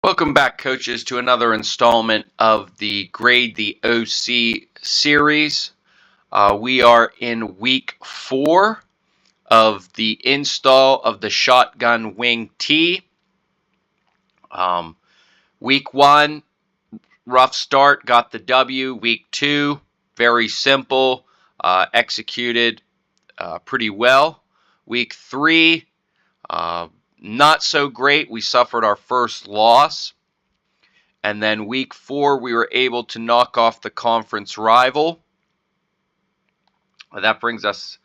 Welcome back, coaches, to another installment of the Grade the OC series. We are in week 4 of the install of the shotgun WingT. Week 1, rough start, got the W. Week 2, very simple, executed pretty well. Week 3, not so great. We suffered our first loss. And then week 4, we were able to knock off the conference rival. That brings us,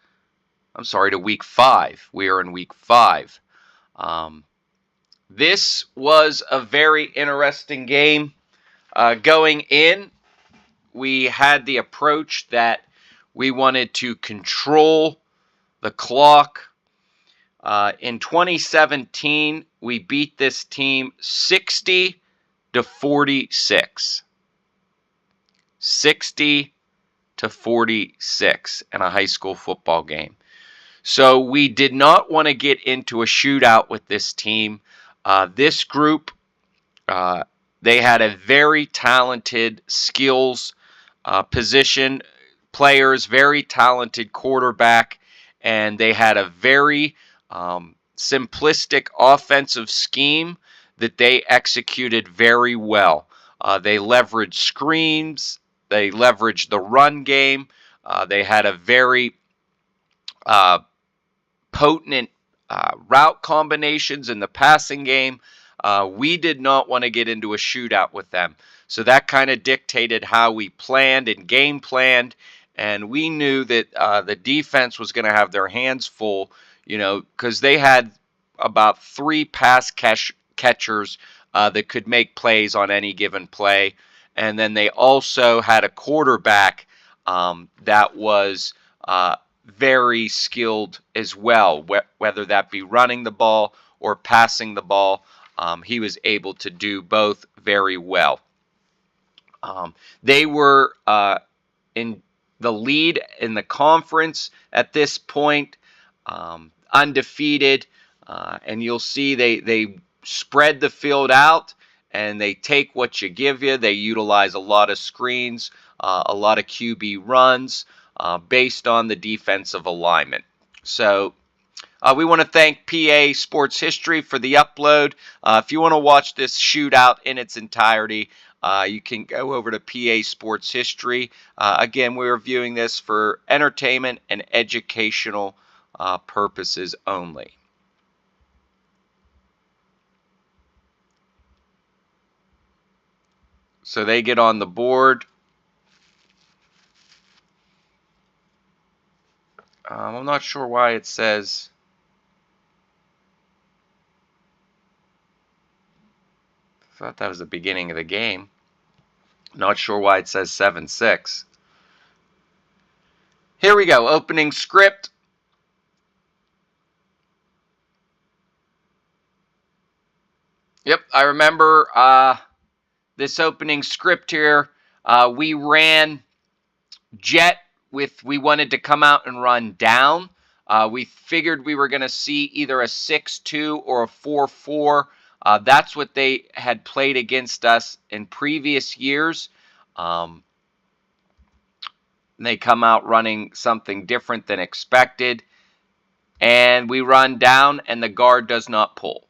to week 5. We are in week 5. This was a very interesting game. Going in, we had the approach that we wanted to control the clock. In 2017, we beat this team 60-46. 60-46 in a high school football game. So we did not want to get into a shootout with this team. This group, they had a very talented skills position players, very talented quarterback, and they had a very simplistic offensive scheme that they executed very well. They leveraged screens. They leveraged the run game. They had a very potent route combinations in the passing game. We did not want to get into a shootout with them. So that kind of dictated how we planned and game planned. And we knew that the defense was going to have their hands full, because they had about 3 pass catchers that could make plays on any given play. And then they also had a quarterback that was very skilled as well, whether that be running the ball or passing the ball. He was able to do both very well. They were in the lead in the conference at this point, undefeated, and you'll see they spread the field out and they take what you give you. They utilize a lot of screens, a lot of QB runs based on the defensive alignment. So we want to thank PA Sports History for the upload. If you want to watch this shootout in its entirety, you can go over to PA Sports History. Again, we're viewing this for entertainment and educational purposes only. So they get on the board. I'm not sure why it says... I thought that was the beginning of the game. Not sure why it says 7-6. Here we go. Opening script. Yep, I remember this opening script here. We ran jet we wanted to come out and run down. We figured we were going to see either a 6-2 or a 4-4. That's what they had played against us in previous years. They come out running something different than expected. And we run down and the guard does not pull.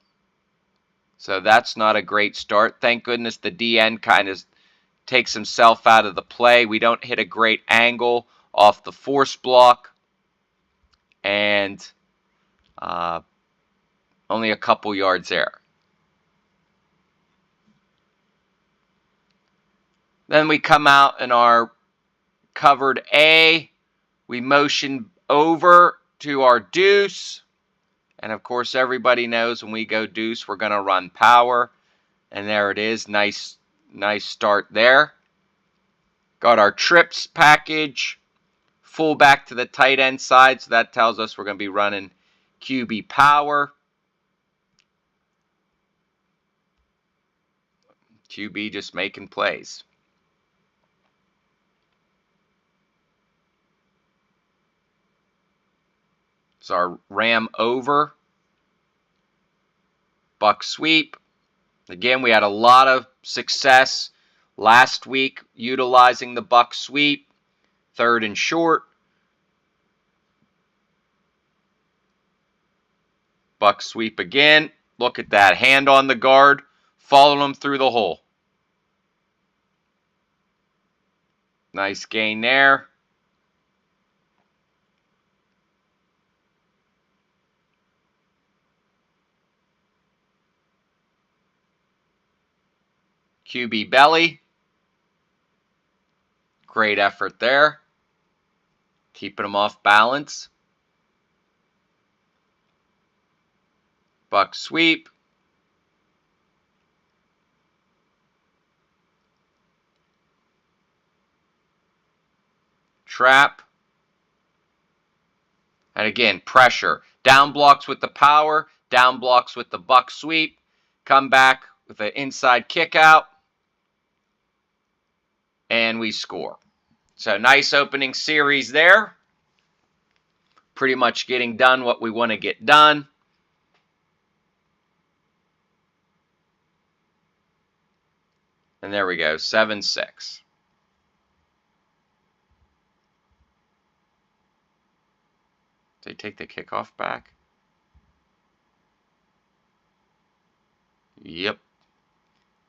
So that's not a great start. Thank goodness the DN kind of takes himself out of the play. We don't hit a great angle off the force block. And only a couple yards there. Then we come out in our covered A. We motion over to our deuce. And of course, everybody knows when we go deuce, we're going to run power. And there it is. Nice start there. Got our trips package. Full back to the tight end side. So that tells us we're going to be running QB power. QB just making plays. So our ram over. Buck sweep. Again, we had a lot of success last week utilizing the buck sweep, 3rd and short. Buck sweep again. Look at that. Hand on the guard. Follow him through the hole. Nice gain there. QB belly. Great effort there. Keeping him off balance. Buck sweep. Trap. And again, pressure. Down blocks with the power. Down blocks with the buck sweep. Come back with an inside kick out. And we score. So nice opening series there. Pretty much getting done what we want to get done. And there we go, 7-6. Did they take the kickoff back? Yep.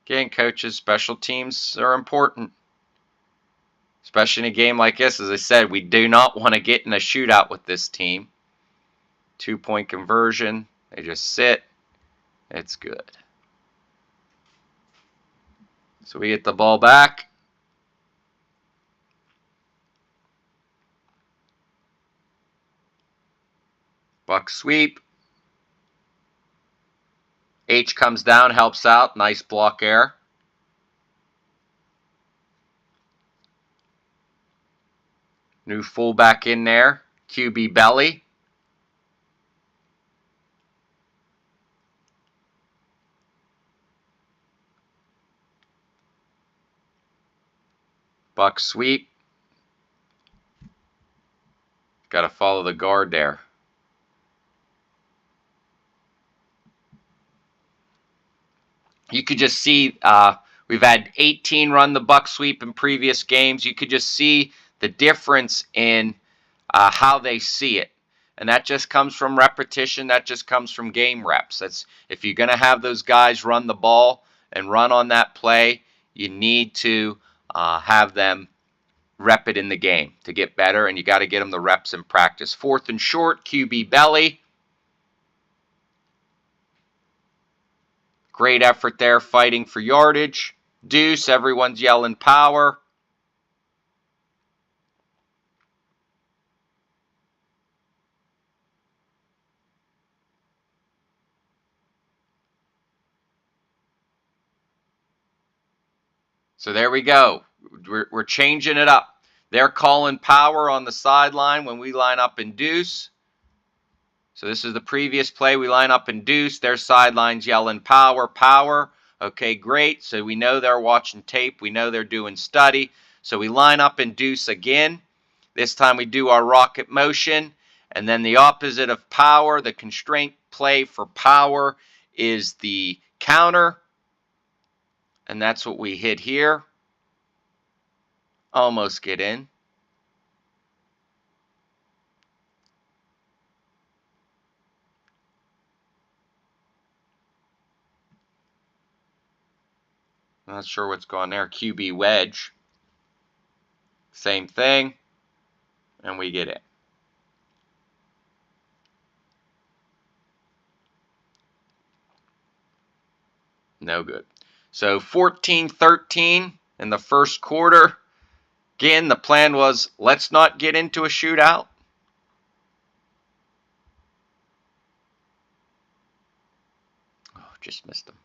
Again, coaches, special teams are important. Especially in a game like this. As I said, we do not want to get in a shootout with this team. 2-point conversion. They just sit. It's good. So we get the ball back. Buck sweep. H comes down, helps out. Nice block there. New fullback in there. QB belly. Buck sweep. Got to follow the guard there. You could just see we've had 18 run the buck sweep in previous games. You could just see the difference in how they see it. And that just comes from repetition. That just comes from game reps. That's if you're going to have those guys run the ball and run on that play, you need to have them rep it in the game to get better, and you got to get them the reps in practice. 4th and short, QB belly. Great effort there, fighting for yardage. Deuce, everyone's yelling power. So there we go. We're changing it up. They're calling power on the sideline when we line up in deuce. So this is the previous play. We line up in deuce. Their sidelines yelling power, power. Okay, great. So we know they're watching tape. We know they're doing study. So we line up in deuce again. This time we do our rocket motion. And then the opposite of power, the constraint play for power is the counter. And that's what we hit here. Almost get in. Not sure what's going there. QB wedge. Same thing. And we get in. No good. So 14-13 in the first quarter. Again, the plan was let's not get into a shootout. Oh, just missed him.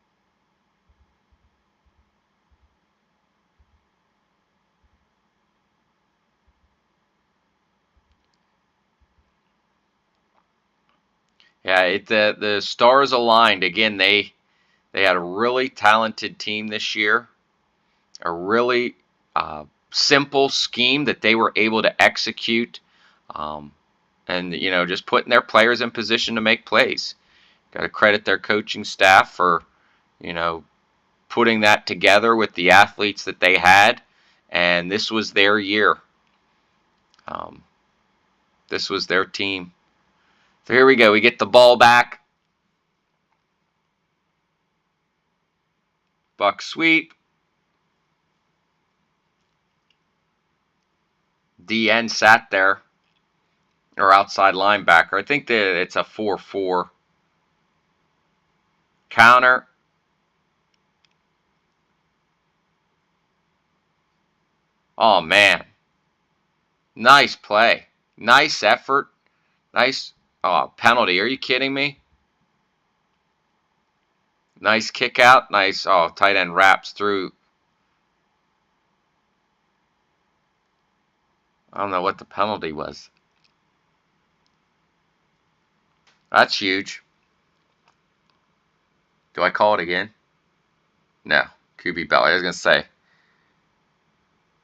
Yeah, the stars aligned. Again, they had a really talented team this year. A really simple scheme that they were able to execute. And, you know, just putting their players in position to make plays. Got to credit their coaching staff for, you know, putting that together with the athletes that they had, and this was their year. This was their team. So here we go. We get the ball back. Buck sweep. DN sat there, or outside linebacker. I think that it's a 4-4. Counter. Oh, man. Nice play. Nice effort. Nice. Oh, penalty. Are you kidding me? Nice kick out. Nice. Oh, tight end wraps through. I don't know what the penalty was. That's huge. Do I call it again? No. QB belly. I was going to say.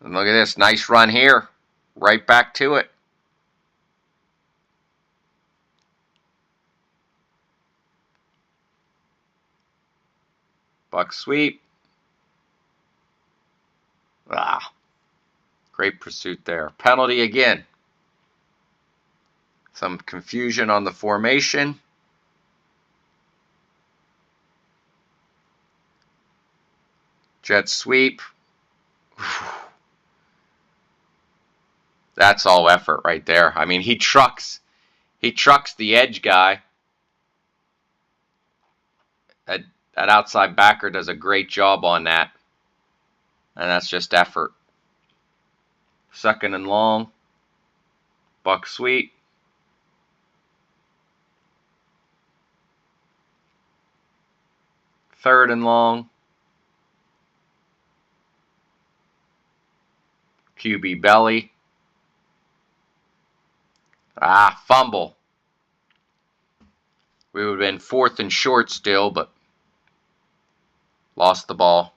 And look at this. Nice run here. Right back to it. Buck sweep. Ah. Great pursuit there. Penalty again. Some confusion on the formation. Jet sweep. That's all effort right there. I mean, he trucks the edge guy. That outside backer does a great job on that. And that's just effort. Second and long. Buck sweep. Third and long. QB belly. Ah, fumble. We would have been fourth and short still, but lost the ball.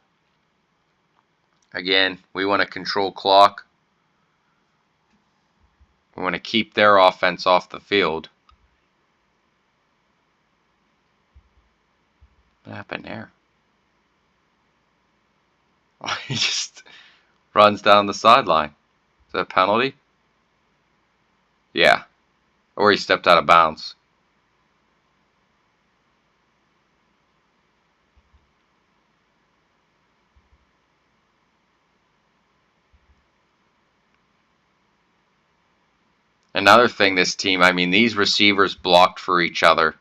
Again, we want to control clock. We want to keep their offense off the field. What happened there? Oh, he just runs down the sideline. Is that a penalty? Yeah. Or he stepped out of bounds. Another thing, this team, I mean, these receivers blocked for each other.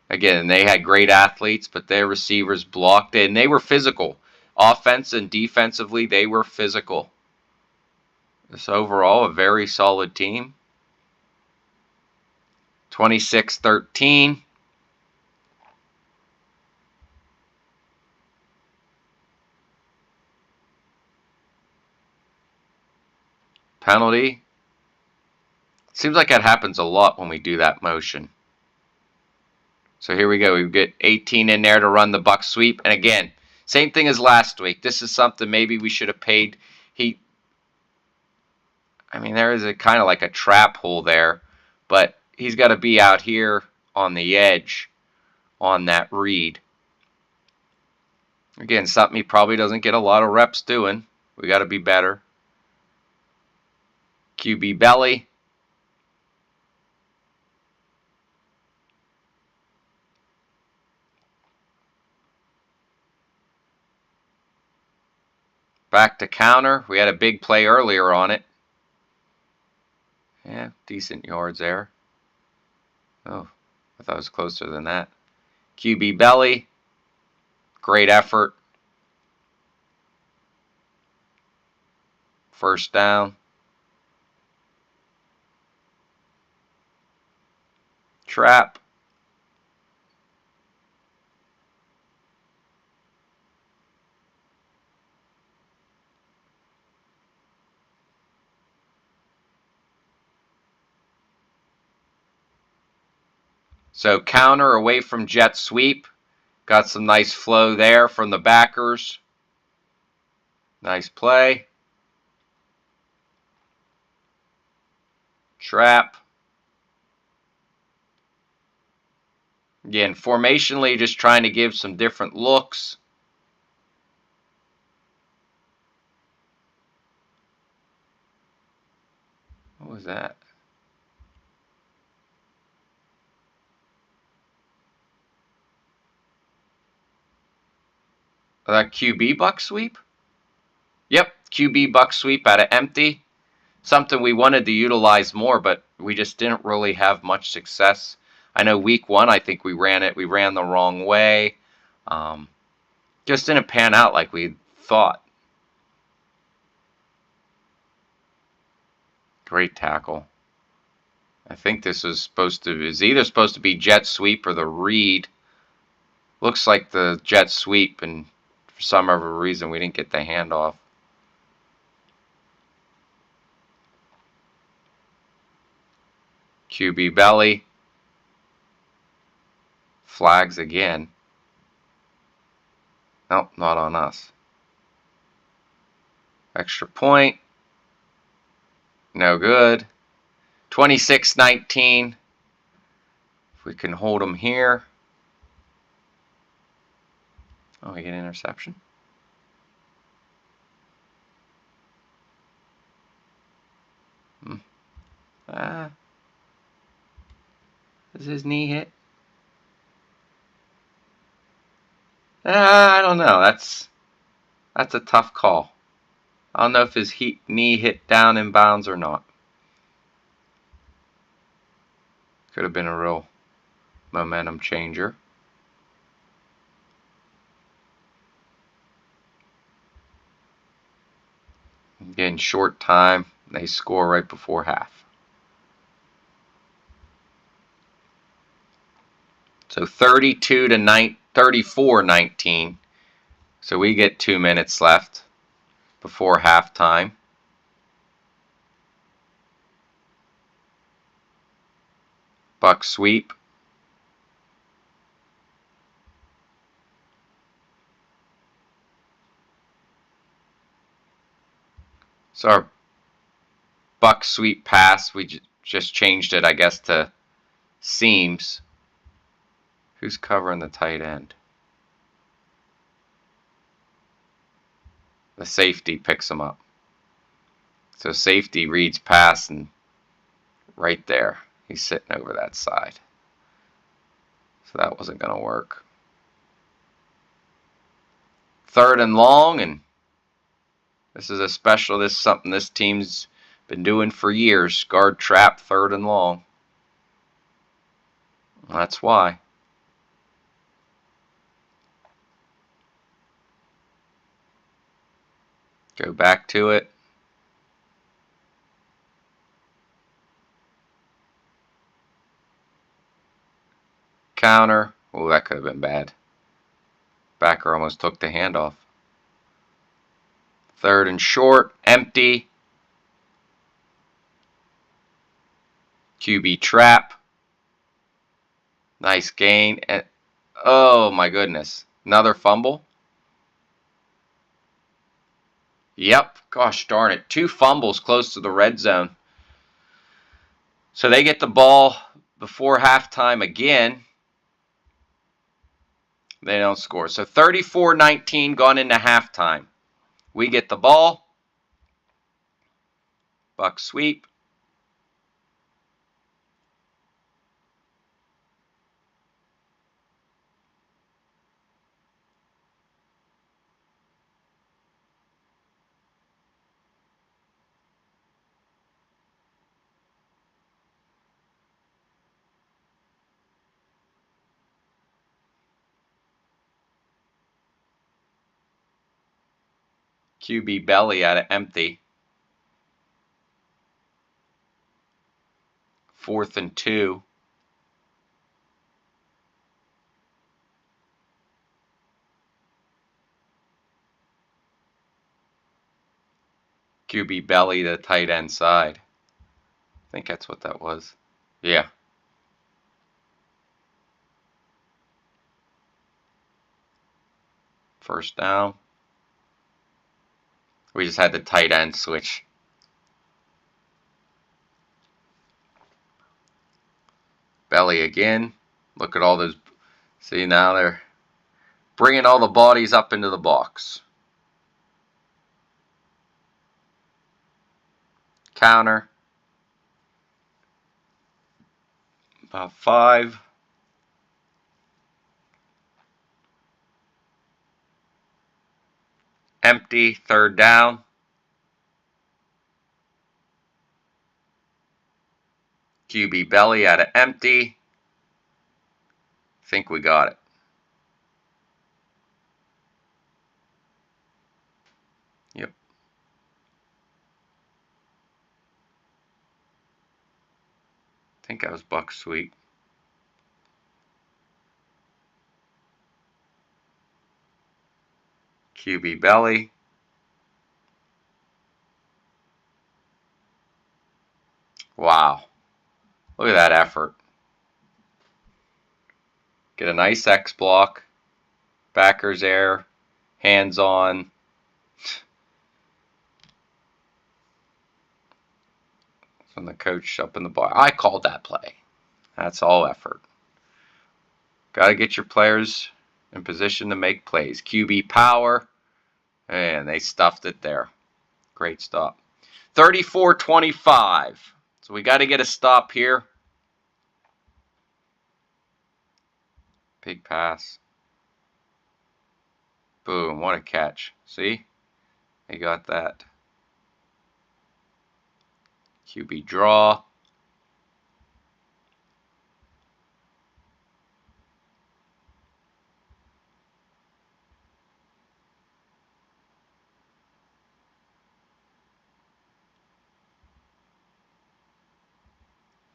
Again, they had great athletes, but their receivers blocked, and they were physical. Offense and defensively, they were physical. So overall, a very solid team. 26-13. Penalty. Seems like that happens a lot when we do that motion. So here we go. We get 18 in there to run the buck sweep. And again, same thing as last week. This is something maybe we should have paid. I mean, there is a kind of like a trap hole there, but he's got to be out here on the edge on that read. Again, something he probably doesn't get a lot of reps doing. We got to be better. QB belly. Back to counter. We had a big play earlier on it. Yeah, decent yards there. Oh, I thought it was closer than that. QB belly. Great effort. First down. Trap. So counter away from jet sweep. Got some nice flow there from the backers. Nice play. Trap. Again, formationally, just trying to give some different looks. was that? That QB buck sweep? Yep, QB buck sweep out of empty. Something we wanted to utilize more, but we just didn't really have much success. I know week 1, I think we ran it. We ran the wrong way. Just didn't pan out like we thought. Great tackle. I think this is either supposed to be jet sweep or the read. Looks like the jet sweep, and for some other reason we didn't get the handoff. QB belly. Flags again. Nope, not on us. Extra point. No good. 26-19. If we can hold them here. Oh, we get an interception. Does his knee hit? I don't know. That's a tough call. I don't know if his knee hit down in bounds or not. Could have been a real momentum changer. Again, short time. They score right before half. So 34-19. So we get 2 minutes left before halftime. Buck sweep. So our buck sweep pass, we just changed it, I guess, to seams. Who's covering the tight end? The safety picks him up. So safety reads pass, and right there, he's sitting over that side. So that wasn't going to work. 3rd and long, and this is this is something this team's been doing for years. Guard trap, 3rd and long. That's why. Go back to it. Counter. Oh, that could have been bad. Backer almost took the handoff. 3rd and short. Empty. QB trap. Nice gain. And oh my goodness. Another fumble. Yep. Gosh darn it. 2 fumbles close to the red zone. So they get the ball before halftime again. They don't score. So 34-19 gone into halftime. We get the ball. Buck sweep. QB belly out of empty. 4th and 2. QB belly to tight end side. I think that's what that was. Yeah. First down. We just had the tight end switch. Belly again. Look at all those. See, now they're bringing all the bodies up into the box. Counter. About 5. Empty, 3rd down. QB belly out of empty. Think we got it. Yep. I think that was buck sweep. QB belly. Wow. Look at that effort. Get a nice X block. Backers air. Hands on. From the coach up in the bar. I called that play. That's all effort. Got to get your players in position to make plays. QB power. And they stuffed it there. Great stop. 34-25. So we got to get a stop here. Big pass. Boom. What a catch. See? They got that. QB draw.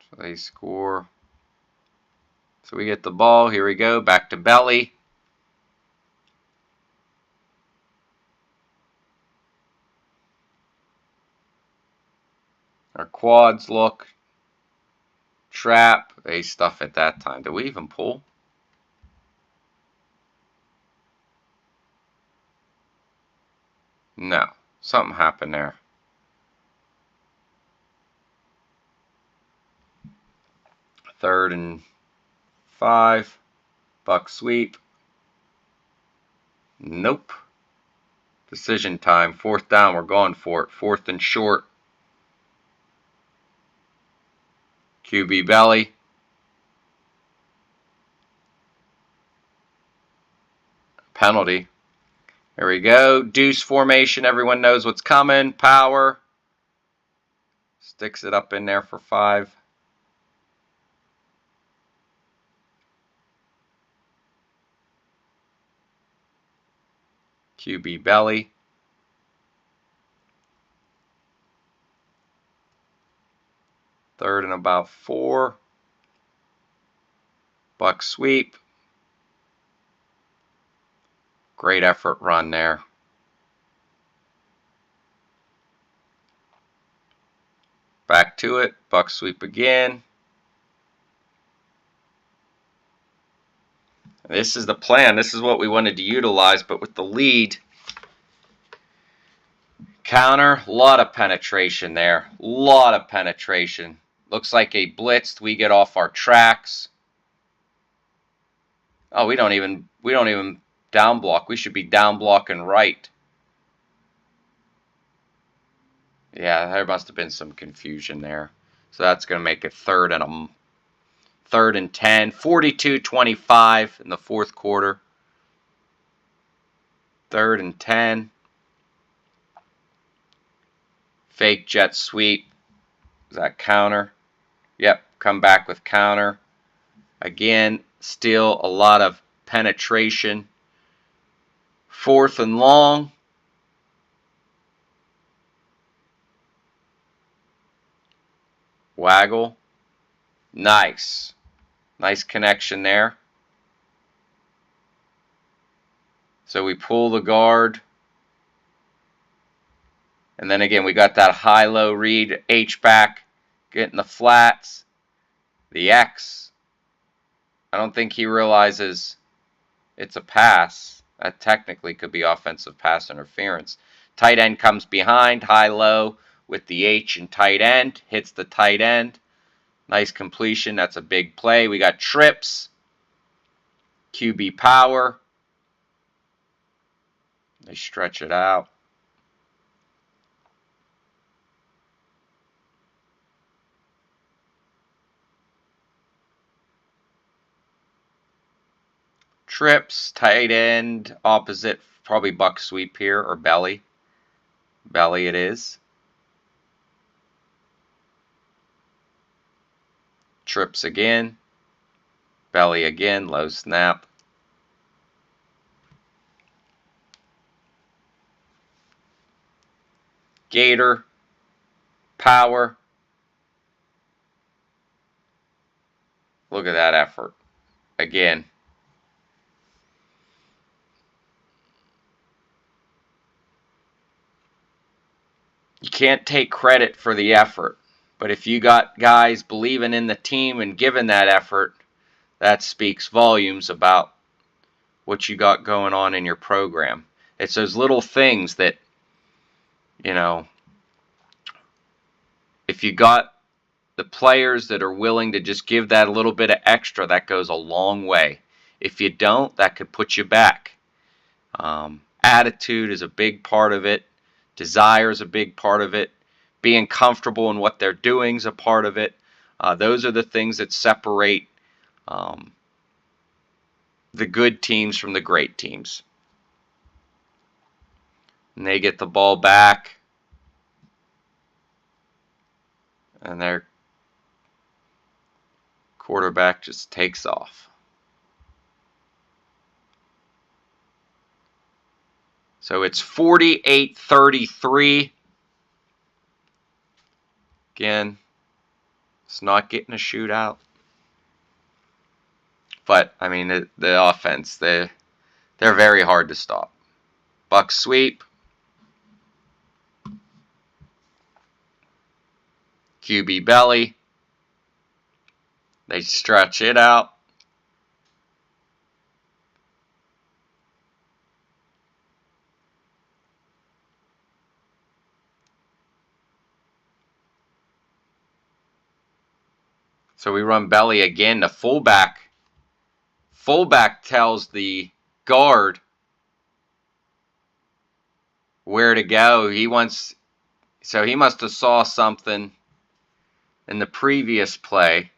So they score. So we get the ball. Here we go. Back to belly. Our quads look. Trap. They stuff at that time. Did we even pull? No. Something happened there. Third and 5. Buck sweep. Nope. Decision time. 4th down. We're going for it. 4th and short. QB belly. Penalty. There we go. Deuce formation. Everyone knows what's coming. Power. Sticks it up in there for 5. QB belly. Third and about 4. Buck sweep. Great effort run there. Back to it. Buck sweep again. This is the plan. This is what we wanted to utilize, but with the lead. Counter. A lot of penetration there. A lot of penetration. Looks like a blitzed. We get off our tracks. Oh, we don't even down block. We should be down blocking right. Yeah, there must have been some confusion there. So that's going to make it third and 10. 42-25 in the 4th quarter. 3rd and 10. Fake jet sweep. Is that counter? Yep, come back with counter. Again, still a lot of penetration. 4th and long. Waggle. Nice. Nice connection there. So we pull the guard. And then again, we got that high-low read. H-back. Getting the flats. The X. I don't think he realizes it's a pass. That technically could be offensive pass interference. Tight end comes behind. High-low with the H and tight end. Hits the tight end. Nice completion. That's a big play. We got trips. QB power. They stretch it out. Trips, tight end, opposite, probably buck sweep here, or belly. Belly it is. Trips again. Belly again, low snap. Gator, power. Look at that effort. Again. You can't take credit for the effort, but if you got guys believing in the team and giving that effort, that speaks volumes about what you got going on in your program. It's those little things that, you know, if you got the players that are willing to just give that a little bit of extra, that goes a long way. If you don't, that could put you back. Attitude is a big part of it. Desire is a big part of it. Being comfortable in what they're doing is a part of it. Those are the things that separate the good teams from the great teams. And they get the ball back, and their quarterback just takes off. So it's 48-33. Again, it's not getting a shootout. But, I mean, the offense, they're very hard to stop. Buck sweep. QB belly. They stretch it out. So we run belly again. The fullback tells the guard where to go. He must have saw something in the previous play.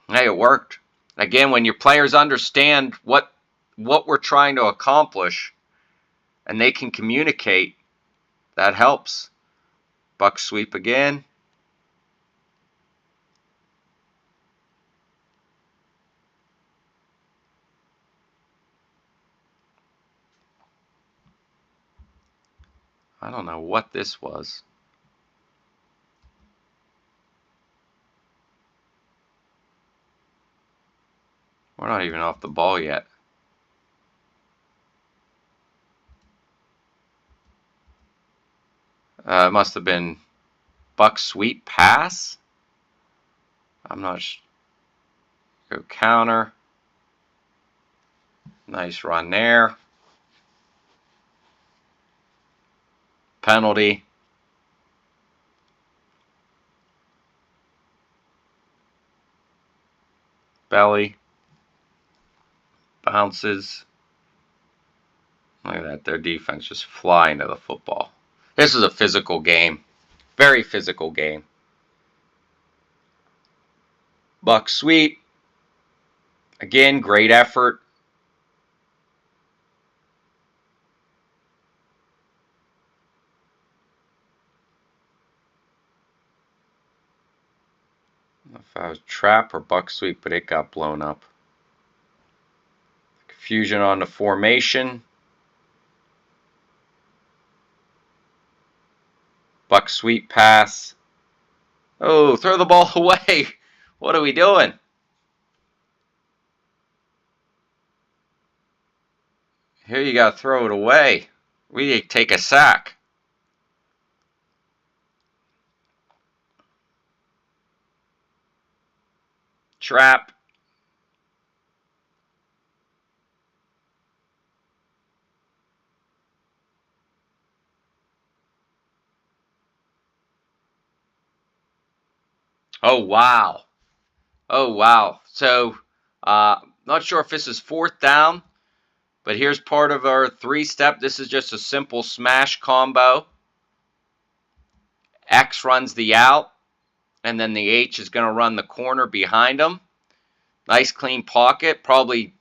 Hey, it worked. Again, when your players understand what we're trying to accomplish and they can communicate, that helps. Buck sweep again. I don't know what this was. We're not even off the ball yet. It must have been buck sweep pass. I'm not sure. Go counter. Nice run there. Penalty. Belly. Bounces. Look at that. Their defense just flying to the football. This is a physical game. Very physical game. Buck sweep. Again, great effort. I don't know if I was trap or buck sweep, but it got blown up. Confusion on the formation. Buck sweep pass. Oh, throw the ball away. What are we doing? Here you got to throw it away. We need to take a sack. Trap. Oh, wow. Oh, wow. So, not sure if this is fourth down, but here's part of our three-step. This is just a simple smash combo. X runs the out, and then the H is going to run the corner behind him. Nice clean pocket. Probably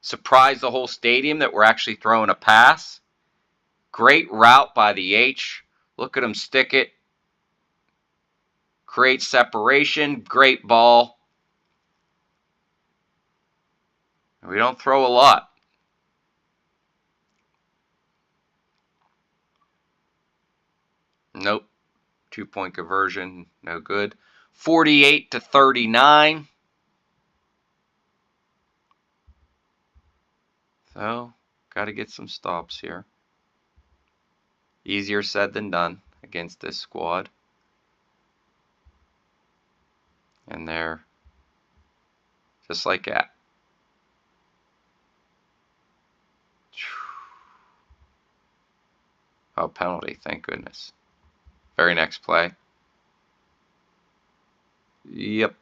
surprised the whole stadium that we're actually throwing a pass. Great route by the H. Look at him stick it. Create separation. Great ball. We don't throw a lot. Nope. 2-point conversion. No good. 48-39. So, got to get some stops here. Easier said than done against this squad. And they're just like that. Oh, penalty, thank goodness. Very next play. Yep.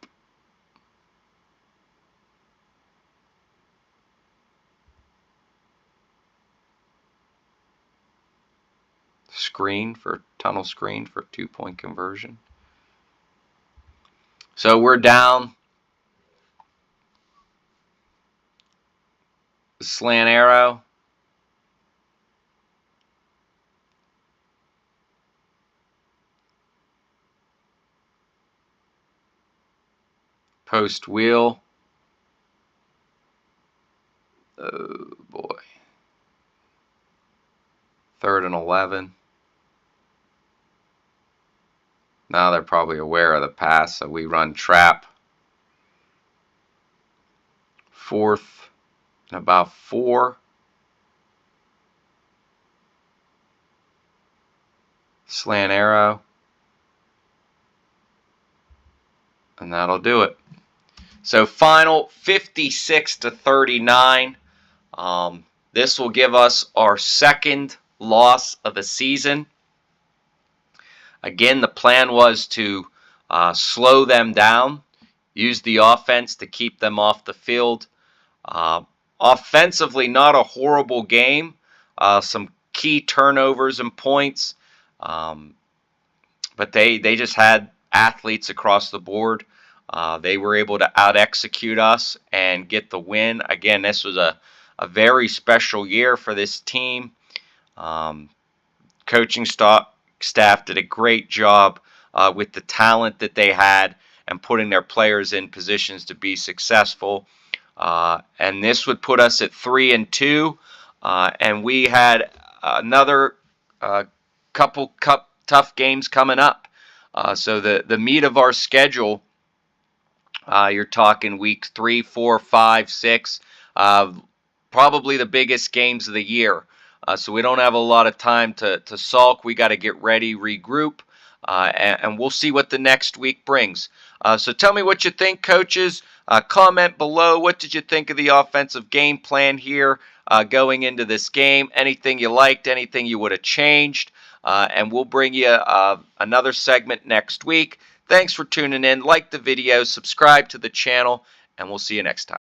Tunnel screen for 2-point conversion. So we're down. Slant arrow. Post wheel. Oh boy. 3rd and 11. Now they're probably aware of the pass, so we run trap. 4th and about 4. Slant arrow. And that'll do it. So final 56-39. This will give us our second loss of the season. Again, the plan was to slow them down, use the offense to keep them off the field. Offensively, not a horrible game. Some key turnovers and points. But they just had athletes across the board. They were able to out-execute us and get the win. Again, this was a very special year for this team. Coaching staff did a great job with the talent that they had and putting their players in positions to be successful. And this would put us at 3-2. And we had another couple tough games coming up. So the meat of our schedule, you're talking weeks 3, 4, 5, 6, probably the biggest games of the year. So we don't have a lot of time to sulk. We got to get ready, regroup, and we'll see what the next week brings. So tell me what you think, coaches. Comment below. What did you think of the offensive game plan here going into this game? Anything you liked? Anything you would have changed? And we'll bring you another segment next week. Thanks for tuning in. Like the video, subscribe to the channel, and we'll see you next time.